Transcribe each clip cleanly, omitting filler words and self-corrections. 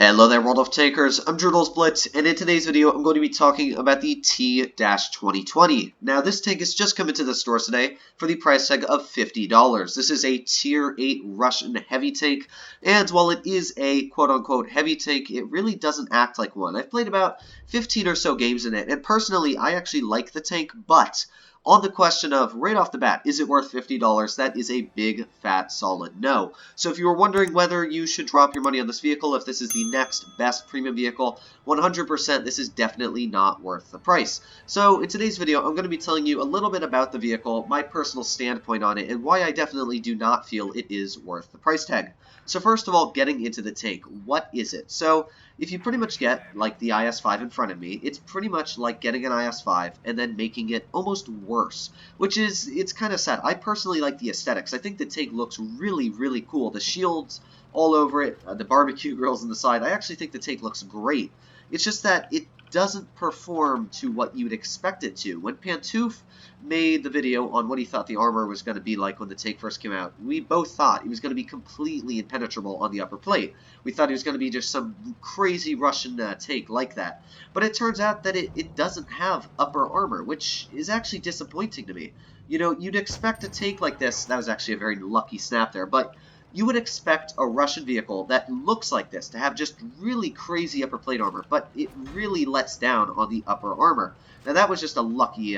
Hello there, World of Tankers. I'm Blitz, and in today's video, I'm going to be talking about the T-2020. Now, this tank has just come into the stores today for the price tag of $50. This is a Tier 8 Russian heavy tank, and while it is a quote-unquote heavy tank, it really doesn't act like one. I've played about 15 or so games in it, and personally, I actually like the tank, but on the question of, right off the bat, is it worth $50? That is a big, fat, solid no. So if you were wondering whether you should drop your money on this vehicle, if this is the next best premium vehicle, 100% this is definitely not worth the price. So in today's video, I'm going to be telling you a little bit about the vehicle, my personal standpoint on it, and why I definitely do not feel it is worth the price tag. So first of all, getting into the tank, what is it? So if you pretty much get like the IS-5 in front of me, it's pretty much like getting an IS-5 and then making it almost worse, which is, it's kind of sad. I personally like the aesthetics. I think the tank looks really, really cool. The shields all over it, the barbecue grills on the side, I actually think the tank looks great. It's just that it doesn't perform to what you would expect it to. When Pantouf made the video on what he thought the armor was going to be like when the tank first came out, we both thought he was going to be completely impenetrable on the upper plate. We thought he was going to be just some crazy Russian tank like that. But it turns out that it doesn't have upper armor, which is actually disappointing to me. You know, you'd expect a tank like this, that was actually a very lucky snap there, but you would expect a Russian vehicle that looks like this to have just really crazy upper plate armor, but it really lets down on the upper armor. Now that was just a lucky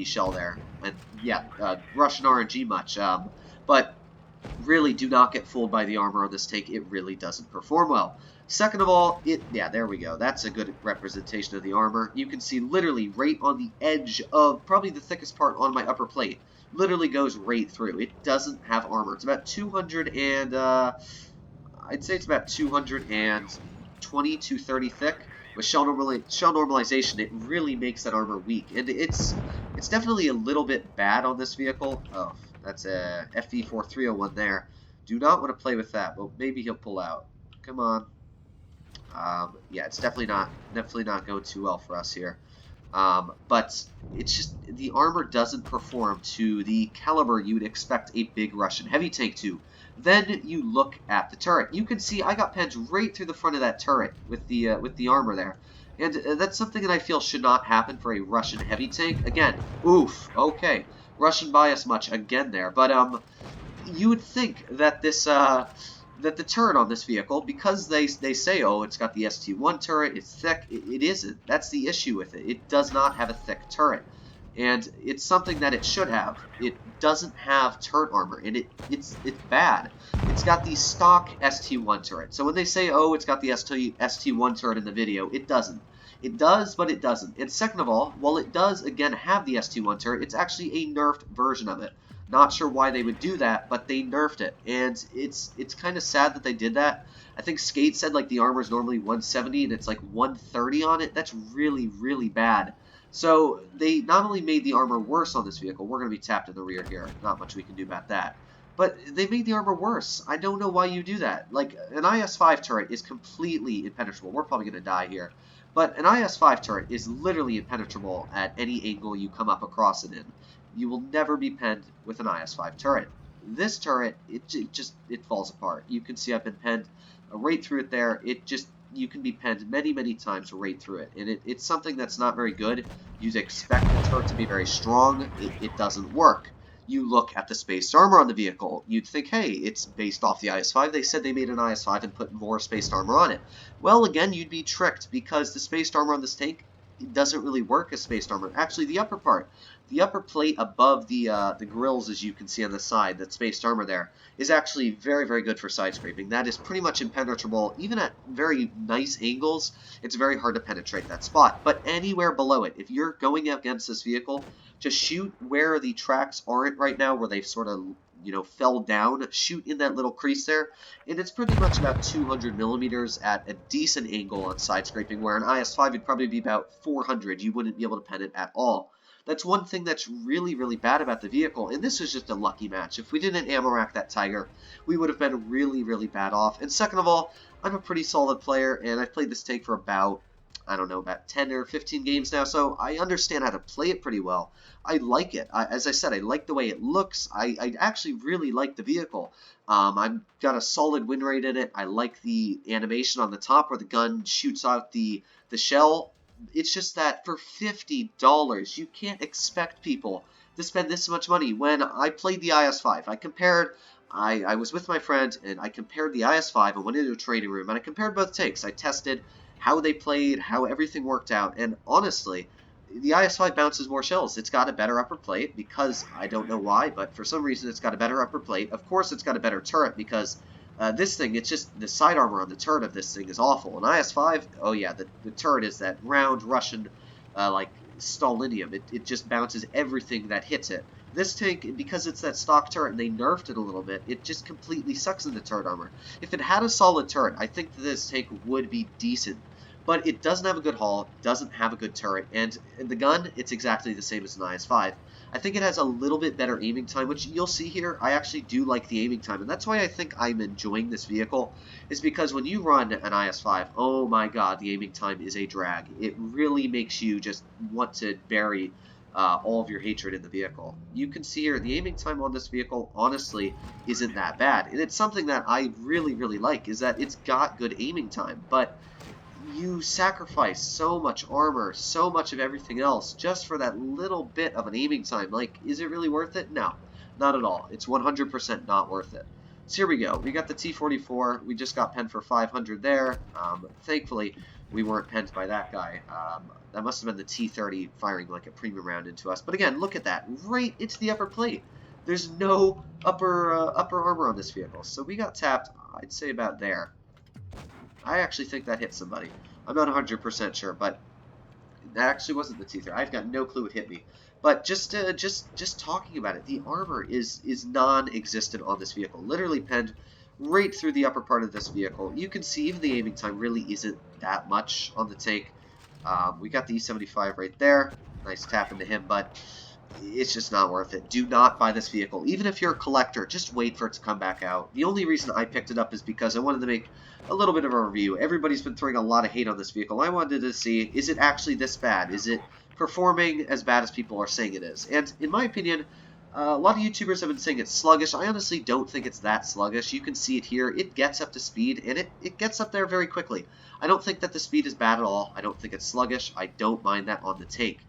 shell there, and yeah, Russian RNG much, but really do not get fooled by the armor on this tank. It really doesn't perform well. Second of all, yeah, there we go. That's a good representation of the armor. You can see literally right on the edge of probably the thickest part on my upper plate. Literally goes right through. It doesn't have armor. It's about 200 and I'd say it's about 220 to 30 thick. With shell normalization, it really makes that armor weak, and it's definitely a little bit bad on this vehicle. Oh, that's a FV4301 there. Do not want to play with that. Well, maybe he'll pull out. Come on. Yeah, it's definitely not going too well for us here. But it's just the armor doesn't perform to the caliber you would expect a big Russian heavy tank to. Then you look at the turret. You can see I got pens right through the front of that turret with the armor there. And that's something that I feel should not happen for a Russian heavy tank. Again, oof, okay. Russian bias much again there. But you would think that this that the turret on this vehicle, because they say, oh, it's got the ST1 turret, it's thick, it isn't. That's the issue with it. It does not have a thick turret. And it's something that it should have. It doesn't have turret armor, and it's bad. It's got the stock ST1 turret. So when they say, oh, it's got the ST1 turret in the video, it doesn't. It does, but it doesn't. And second of all, while it does, again, have the ST1 turret, it's actually a nerfed version of it. Not sure why they would do that, but they nerfed it, and it's kind of sad that they did that. I think Skate said like the armor is normally 170 and it's like 130 on it. That's really, really bad. So they not only made the armor worse on this vehicle, we're going to be tapped in the rear here. Not much we can do about that. But they made the armor worse. I don't know why you do that. Like, an IS-5 turret is completely impenetrable. We're probably going to die here. But an IS-5 turret is literally impenetrable at any angle you come up across it in. You will never be penned with an IS-5 turret. This turret, it falls apart. You can see I've been penned right through it there. You can be penned many, many times right through it. And it's something that's not very good. You'd expect the turret to be very strong. It doesn't work. You look at the spaced armor on the vehicle. You'd think, hey, it's based off the IS-5. They said they made an IS-5 and put more spaced armor on it. Well, again, you'd be tricked because the spaced armor on this tank, it doesn't really work as spaced armor. Actually, the upper part, the upper plate above the grills, as you can see on the side, that spaced armor there, is actually very, very good for side scraping. That is pretty much impenetrable. Even at very nice angles, it's very hard to penetrate that spot. But anywhere below it, if you're going against this vehicle, just shoot where the tracks aren't right now, where they've sort of, you know, fell down, shoot in that little crease there, and it's pretty much about 200 millimeters at a decent angle on side scraping, where an IS-5 would probably be about 400. You wouldn't be able to pen it at all. That's one thing that's really, really bad about the vehicle, and this was just a lucky match. If we didn't ammo rack that Tiger, we would have been really, really bad off. And second of all, I'm a pretty solid player, and I've played this tank for about I don't know, about 10 or 15 games now, so I understand how to play it pretty well. I like it. As I said, I like the way it looks. I actually really like the vehicle. I've got a solid win rate in it. I like the animation on the top where the gun shoots out the shell. It's just that for $50, you can't expect people to spend this much money. When I played the IS-5, I was with my friend, and I compared the IS-5. I went into a training room, and I compared both takes. I tested how they played, how everything worked out, and honestly, the IS-5 bounces more shells. It's got a better upper plate because, I don't know why, but for some reason it's got a better upper plate. Of course it's got a better turret because this thing, it's just, the side armor on the turret of this thing is awful. An IS-5, oh yeah, the turret is that round Russian, like, Stalinium. It just bounces everything that hits it. This tank, because it's that stock turret and they nerfed it a little bit, it just completely sucks in the turret armor. If it had a solid turret, I think that this tank would be decent. But it doesn't have a good haul, doesn't have a good turret, and the gun, it's exactly the same as an IS-5. I think it has a little bit better aiming time, which you'll see here. I actually do like the aiming time, and that's why I think I'm enjoying this vehicle, is because when you run an IS-5, oh my god, the aiming time is a drag. It really makes you just want to bury all of your hatred in the vehicle. You can see here, the aiming time on this vehicle, honestly, isn't that bad. And it's something that I really, really like, is that it's got good aiming time, but you sacrifice so much armor, so much of everything else, just for that little bit of an aiming time. Like, is it really worth it? No, not at all. It's 100% not worth it. So here we go. We got the T-44. We just got penned for 500 there. Thankfully, we weren't penned by that guy. That must have been the T-30 firing like a premium round into us. But again, look at that. Right into the upper plate. There's no upper armor on this vehicle. So we got tapped, I'd say about there. I actually think that hit somebody. I'm not 100% sure, but that actually wasn't the T-30. I've got no clue what hit me. But just talking about it, the armor is non-existent on this vehicle. Literally penned right through the upper part of this vehicle. You can see even the aiming time really isn't that much on the tank. We got the E75 right there. Nice tap into him, but it's just not worth it. Do not buy this vehicle. Even if you're a collector, just wait for it to come back out. The only reason I picked it up is because I wanted to make a little bit of a review. Everybody's been throwing a lot of hate on this vehicle. I wanted to see, is it actually this bad? Is it performing as bad as people are saying it is? And in my opinion, a lot of YouTubers have been saying it's sluggish. I honestly don't think it's that sluggish. You can see it here. It gets up to speed, and it gets up there very quickly. I don't think that the speed is bad at all. I don't think it's sluggish. I don't mind that on the tank.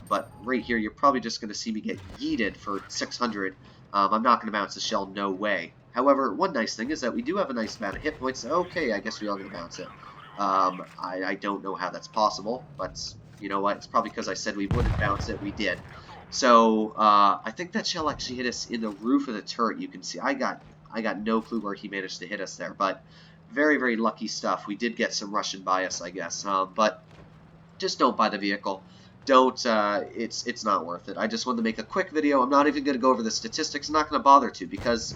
But right here, you're probably just going to see me get yeeted for 600. I'm not going to bounce the shell, no way. However, one nice thing is that we do have a nice amount of hit points. Okay, I guess we are going to bounce it. I don't know how that's possible, but you know what? It's probably because I said we wouldn't bounce it. We did. So I think that shell actually hit us in the roof of the turret. You can see I got no clue where he managed to hit us there, but very, very lucky stuff. We did get some Russian bias, I guess, but just don't buy the vehicle. Don't, it's not worth it. I just wanted to make a quick video. I'm not even going to go over the statistics. I'm not going to bother to because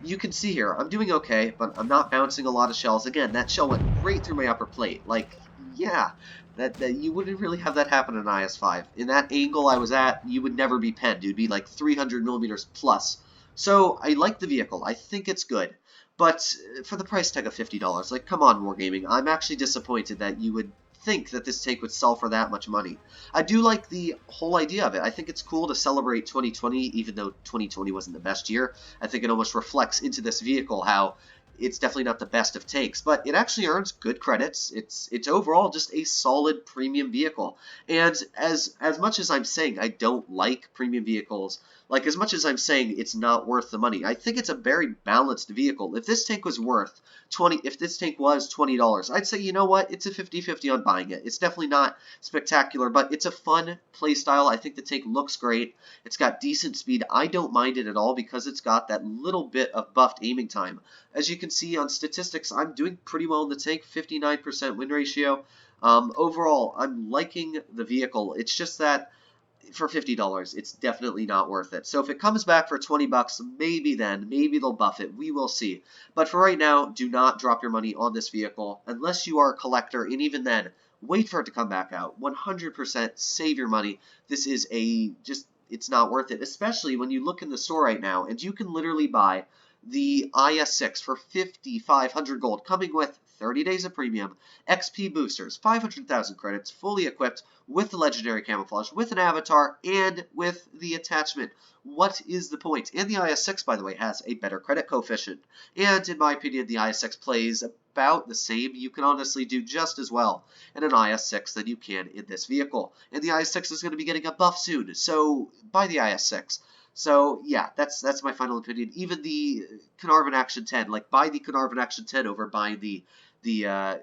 you can see here, I'm doing okay, but I'm not bouncing a lot of shells. Again, that shell went right through my upper plate. Like, yeah, that you wouldn't really have that happen in IS-5. In that angle I was at, you would never be penned. You'd be like 300 millimeters plus. So, I like the vehicle. I think it's good. But for the price tag of $50, like, come on, Wargaming. I'm actually disappointed that you would think that this tank would sell for that much money. I do like the whole idea of it. I think it's cool to celebrate 2020, even though 2020 wasn't the best year. I think it almost reflects into this vehicle how it's definitely not the best of tanks, but it actually earns good credits. It's overall just a solid premium vehicle. And as much as I'm saying I don't like premium vehicles, like as much as I'm saying it's not worth the money, I think it's a very balanced vehicle. If this tank was worth $20, I'd say, you know what, it's a 50-50 on buying it. It's definitely not spectacular, but it's a fun playstyle. I think the tank looks great. It's got decent speed. I don't mind it at all because it's got that little bit of buffed aiming time. As you can see on statistics, I'm doing pretty well in the tank, 59% win ratio. Overall, I'm liking the vehicle. It's just that for $50, it's definitely not worth it. So if it comes back for 20 bucks, maybe they'll buff it. We will see. But for right now, do not drop your money on this vehicle unless you are a collector, and even then, wait for it to come back out. 100% save your money. This is it's not worth it, especially when you look in the store right now, and you can literally buy the IS-6 for 5,500 gold, coming with 30 days of premium, XP boosters, 500,000 credits, fully equipped with the legendary camouflage, with an avatar, and with the attachment. What is the point? And the IS-6, by the way, has a better credit coefficient. And in my opinion, the IS-6 plays about the same. You can honestly do just as well in an IS-6 than you can in this vehicle. And the IS-6 is going to be getting a buff soon, so buy the IS-6. So yeah, that's my final opinion. Even the Carnarvon Action 10, like buy the Carnarvon Action 10 over buying the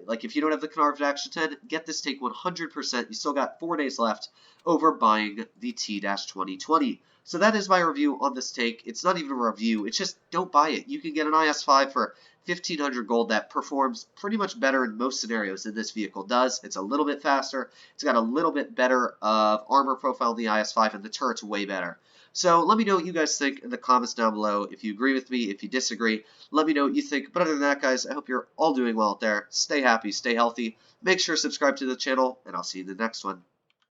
like if you don't have the Carnarvon Action 10, get this take 100%. You still got 4 days left over buying the T-2020. So that is my review on this take. It's not even a review. It's just don't buy it. You can get an IS-5 for 1,500 gold that performs pretty much better in most scenarios than this vehicle does. It's a little bit faster. It's got a little bit better of armor profile than the IS-5, and the turret's way better. So let me know what you guys think in the comments down below. If you agree with me, if you disagree, let me know what you think. But other than that, guys, I hope you're all doing well out there. Stay happy, stay healthy. Make sure to subscribe to the channel, and I'll see you in the next one.